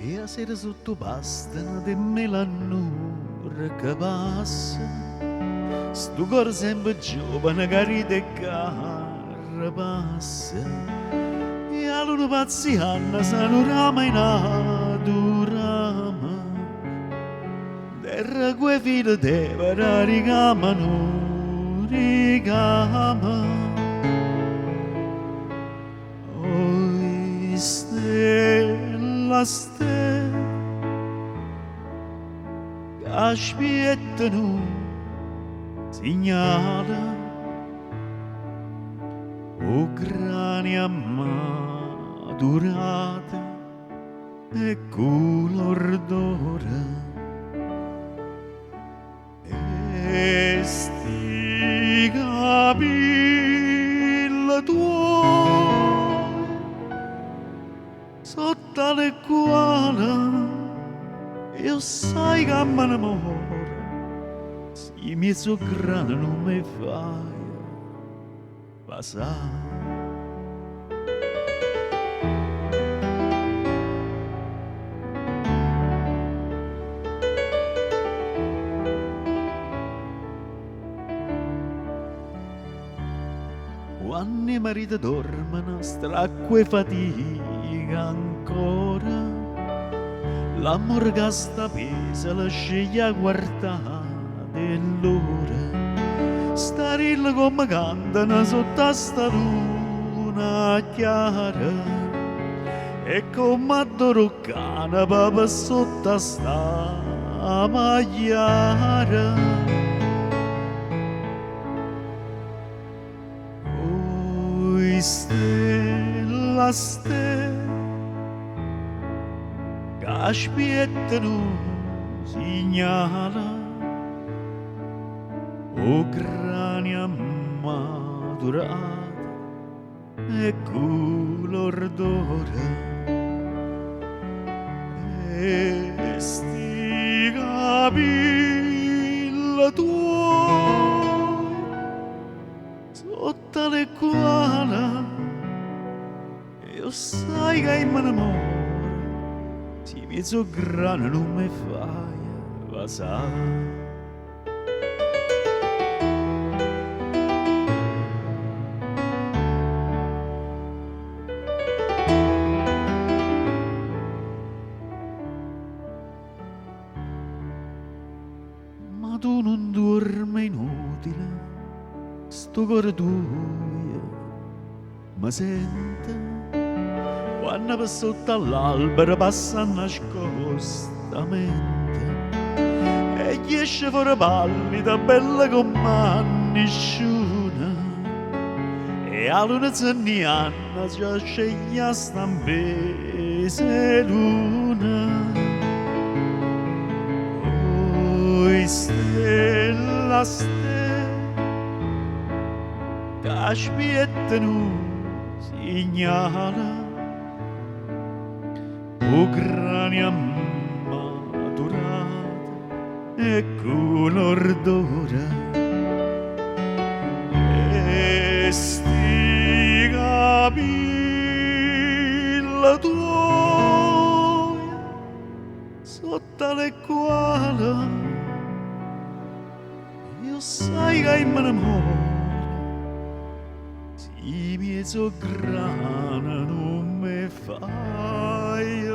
E a sera sotto pasta di melannura che passa, sto cuore sempre giovane che ride e carapassa. E a luna pazziana sono rama in alto rama, terra quei fili te per ricamano, ricama. Oi stella, stella, che aspettano segnala, o grani maturate e color d'oro. E sti capelli tuoi sotto le quali io sai che mi innamoro, si mi so grande non mi fai passare. Quando i mariti dormono, stracque e fatica ancora, l'amore che sta pesa la sceglie a guardare l'ora. Starilla come cantano sotto a sta luna chiara, e come adoro cane proprio sotto a sta magliara. Oi stella, stella, che aspettano segnala, o grania maturata e color d'oro. E sti capelli tuoi sotto le quali io sai che mi innamoro, si mi so grande non mi fai passare. Ma tu non dormi inutile, sto cuore tuo mi sente quando per sotto all'albero passa nascostamente e gli esce fuori pallida bella come nessuno, e a luna zerniana già sceglie stampese luna. Oi stella, stella, che aspettano segnala, o grania maturata e color d'oro. E sti capelli tuoi sotto le quali io sai che mi innamoro, si mi so grana non mi fai